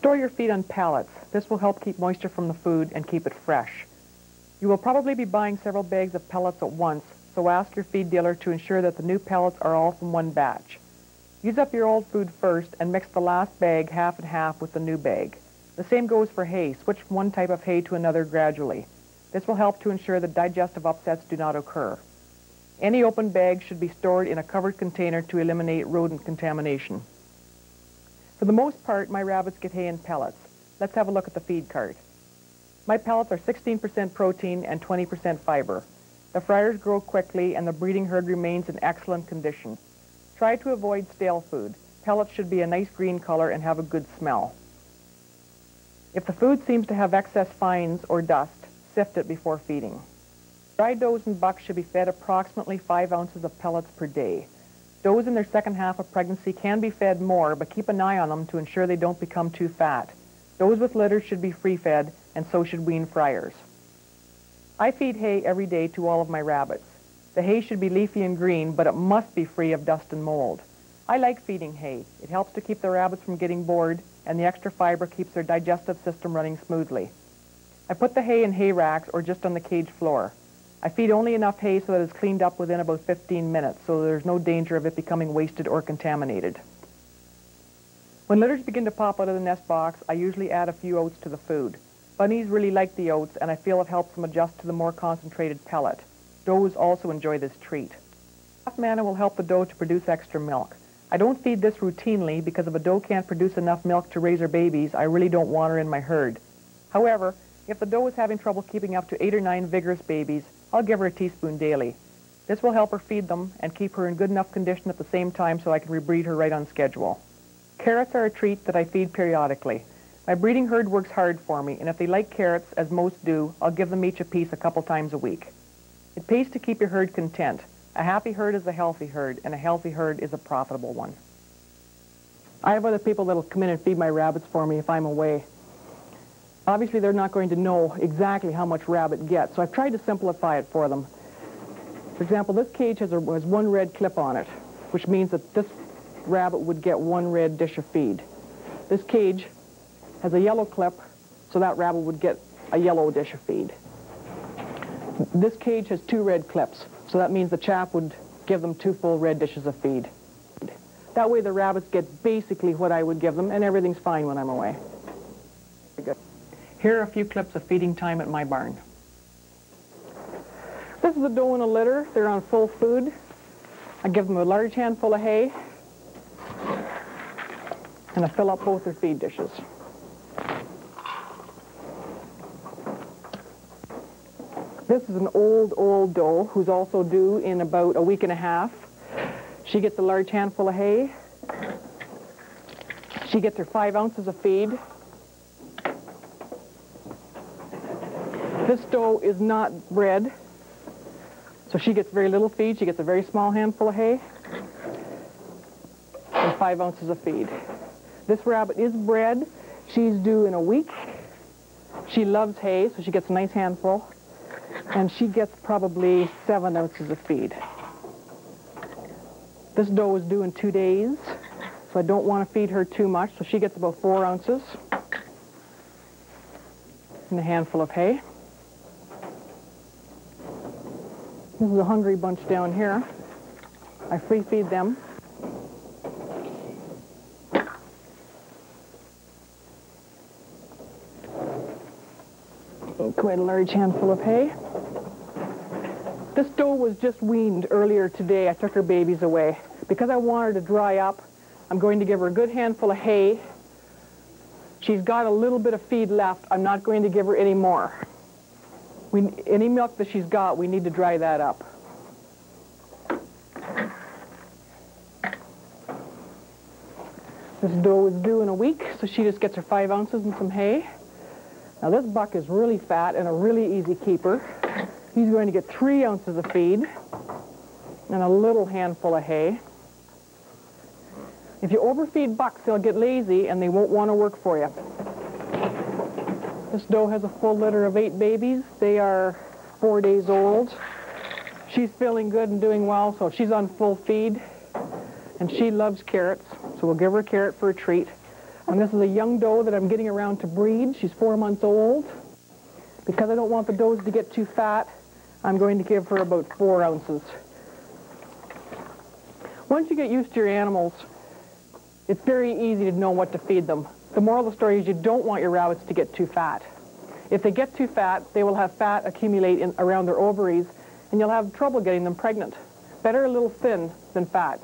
Store your feed on pallets. This will help keep moisture from the food and keep it fresh. You will probably be buying several bags of pellets at once, so ask your feed dealer to ensure that the new pellets are all from one batch. Use up your old food first and mix the last bag half and half with the new bag. The same goes for hay. Switch from one type of hay to another gradually. This will help to ensure that digestive upsets do not occur. Any open bag should be stored in a covered container to eliminate rodent contamination. For the most part, my rabbits get hay in pellets. Let's have a look at the feed cart. My pellets are 16% protein and 20% fiber. The fryers grow quickly and the breeding herd remains in excellent condition. Try to avoid stale food. Pellets should be a nice green color and have a good smell. If the food seems to have excess fines or dust, sift it before feeding. Dry does and bucks should be fed approximately 5 ounces of pellets per day. Does in their second half of pregnancy can be fed more, but keep an eye on them to ensure they don't become too fat. Does with litters should be free-fed, and so should wean fryers. I feed hay every day to all of my rabbits. The hay should be leafy and green, but it must be free of dust and mold. I like feeding hay. It helps to keep the rabbits from getting bored, and the extra fiber keeps their digestive system running smoothly. I put the hay in hay racks or just on the cage floor. I feed only enough hay so that it's cleaned up within about 15 minutes, so there's no danger of it becoming wasted or contaminated. When litters begin to pop out of the nest box, I usually add a few oats to the food. Bunnies really like the oats, and I feel it helps them adjust to the more concentrated pellet. Does also enjoy this treat. Soft manna will help the doe to produce extra milk. I don't feed this routinely because if a doe can't produce enough milk to raise her babies, I really don't want her in my herd. However, if the doe is having trouble keeping up to 8 or 9 vigorous babies, I'll give her a teaspoon daily. This will help her feed them and keep her in good enough condition at the same time so I can rebreed her right on schedule. Carrots are a treat that I feed periodically. My breeding herd works hard for me, and if they like carrots, as most do, I'll give them each a piece a couple times a week. It pays to keep your herd content. A happy herd is a healthy herd, and a healthy herd is a profitable one. I have other people that will come in and feed my rabbits for me if I'm away. Obviously, they're not going to know exactly how much rabbit gets, so I've tried to simplify it for them. For example, this cage has one red clip on it, which means that this rabbit would get one red dish of feed. This cage has a yellow clip, so that rabbit would get a yellow dish of feed. This cage has 2 red clips, so that means the chap would give them 2 full red dishes of feed. That way the rabbits get basically what I would give them, and everything's fine when I'm away. Good. Here are a few clips of feeding time at my barn. This is a doe in a litter. They're on full food. I give them a large handful of hay, and I fill up both their feed dishes. This is an old doe who's also due in about a week and a half. She gets a large handful of hay. She gets her 5 ounces of feed. This doe is not bred, so she gets very little feed. She gets a very small handful of hay and 5 ounces of feed. This rabbit is bred. She's due in a week. She loves hay, so she gets a nice handful, and she gets probably 7 ounces of feed. This doe is due in 2 days, so I don't want to feed her too much, so she gets about 4 ounces and a handful of hay. This is a hungry bunch down here. I free feed them. Quite a large handful of hay. This doe was just weaned earlier today. I took her babies away. Because I want her to dry up, I'm going to give her a good handful of hay. She's got a little bit of feed left. I'm not going to give her any more. Any milk that she's got, we need to dry that up. This doe is due in a week, so she just gets her 5 ounces and some hay. Now this buck is really fat and a really easy keeper. He's going to get 3 ounces of feed and a little handful of hay. If you overfeed bucks, they'll get lazy and they won't want to work for you. This doe has a full litter of 8 babies. They are 4 days old. She's feeling good and doing well, so she's on full feed. And she loves carrots, so we'll give her a carrot for a treat. And this is a young doe that I'm getting around to breed. She's 4 months old. Because I don't want the does to get too fat, I'm going to give her about 4 ounces. Once you get used to your animals, it's very easy to know what to feed them. The moral of the story is you don't want your rabbits to get too fat. If they get too fat, they will have fat accumulate around their ovaries, and you'll have trouble getting them pregnant. Better a little thin than fat.